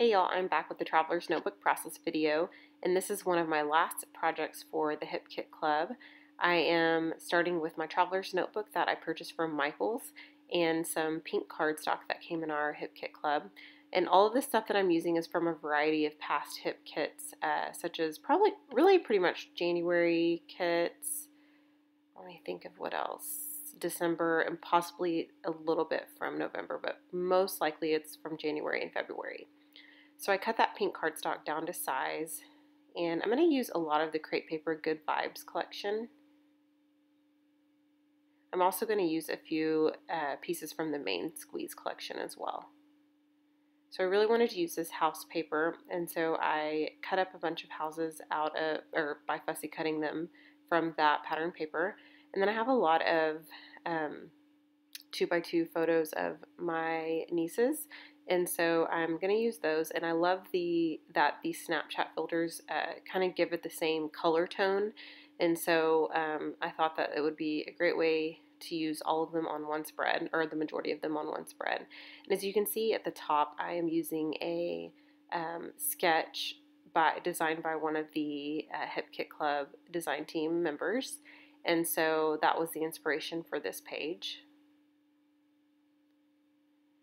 Hey y'all, I'm back with the Traveler's Notebook process video, and this is one of my last projects for the Hip Kit Club. I am starting with my Traveler's Notebook that I purchased from Michael's and some pink cardstock that came in our Hip Kit Club. And all of the stuff that I'm using is from a variety of past hip kits, such as really pretty much January kits. Let me think of what else. December, and possibly a little bit from November, but most likely it's from January and February. So I cut that pink cardstock down to size, and I'm going to use a lot of the Crepe Paper Good Vibes collection. I'm also going to use a few pieces from the Main Squeeze collection as well. So I really wanted to use this house paper, and so I cut up a bunch of houses out of, or by fussy cutting them from that pattern paper. And then I have a lot of 2x2 photos of my nieces, and so I'm going to use those. And I love that these Snapchat filters kind of give it the same color tone, and so I thought that it would be a great way to use all of them on one spread, or the majority of them on one spread. And as you can see at the top, I am using a sketch designed by one of the Hip Kit Club design team members, and so that was the inspiration for this page.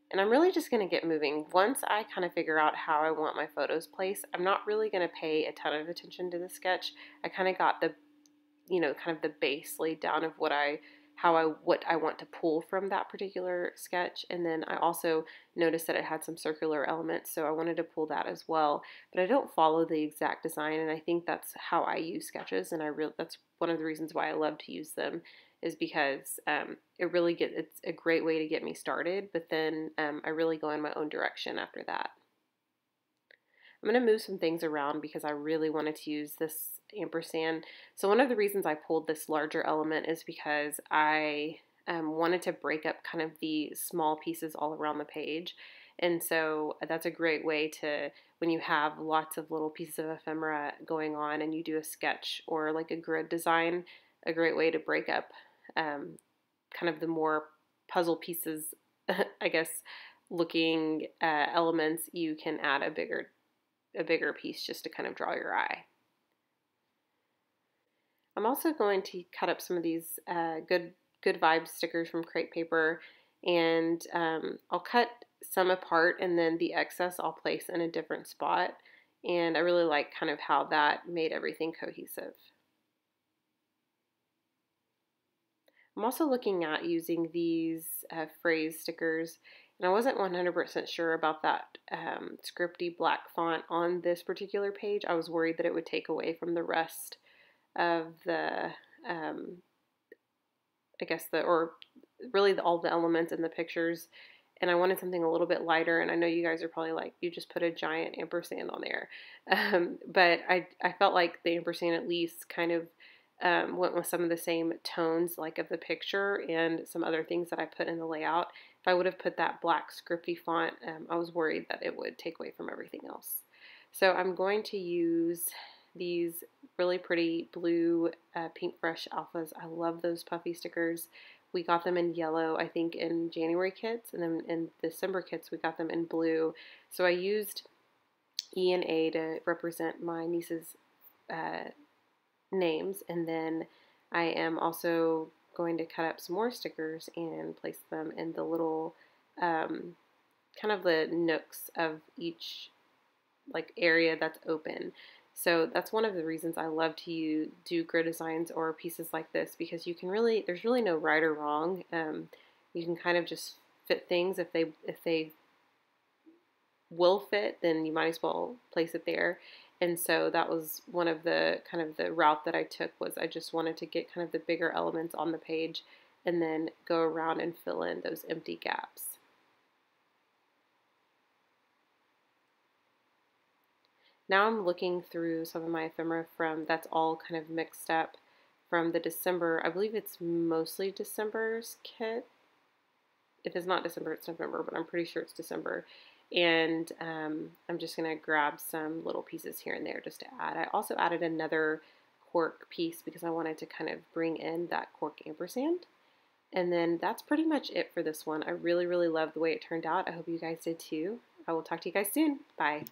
And I'm really just going to get moving. Once I kind of figure out how I want my photos placed, I'm not really going to pay a ton of attention to the sketch. I kind of got the, kind of the base laid down of what I want to pull from that particular sketch. And then I also noticed that it had some circular elements, so I wanted to pull that as well. But I don't follow the exact design, and I think that's how I use sketches, and that's one of the reasons why I love to use them, is because it's a great way to get me started, but then I really go in my own direction after that. I'm going to move some things around because I really wanted to use this ampersand. So one of the reasons I pulled this larger element is because I wanted to break up kind of the small pieces all around the page. And so that's a great way to, when you have lots of little pieces of ephemera going on and you do a sketch or like a grid design, a great way to break up kind of the more puzzle pieces, I guess, looking elements. You can add a bigger piece just to kind of draw your eye. I'm also going to cut up some of these good vibes stickers from Crepe Paper, and I'll cut some apart, and then the excess I'll place in a different spot, and I really like kind of how that made everything cohesive. I'm also looking at using these phrase stickers, and I wasn't 100% sure about that scripty black font on this particular page. I was worried that it would take away from the rest of the, or really all the elements in the pictures, and I wanted something a little bit lighter. And I know you guys are probably like, you just put a giant ampersand on there, but I felt like the ampersand at least kind of went with some of the same tones like of the picture and some other things that I put in the layout. If I would have put that black scripty font, I was worried that it would take away from everything else. So I'm going to use these really pretty blue Pink Fresh Alphas. I love those puffy stickers. We got them in yellow, I think, in January kits, and then in December kits we got them in blue. So I used E and A to represent my niece's names, and then I am also going to cut up some more stickers and place them in the little kind of the nooks of each like area that's open. So that's one of the reasons I love to do grid designs or pieces like this, because you can there's really no right or wrong. You can kind of just fit things. If they will fit, then you might as well place it there. And so that was one of the kind of the route that I took, was I just wanted to get kind of the bigger elements on the page and then go around and fill in those empty gaps. Now I'm looking through some of my ephemera that's all kind of mixed up from the December, I believe it's mostly December's kit. If it's not December, it's November, but I'm pretty sure it's December. And I'm just going to grab some little pieces here and there just to add. I also added another cork piece because I wanted to kind of bring in that cork ampersand. And then that's pretty much it for this one. I really, really love the way it turned out. I hope you guys did too. I will talk to you guys soon. Bye.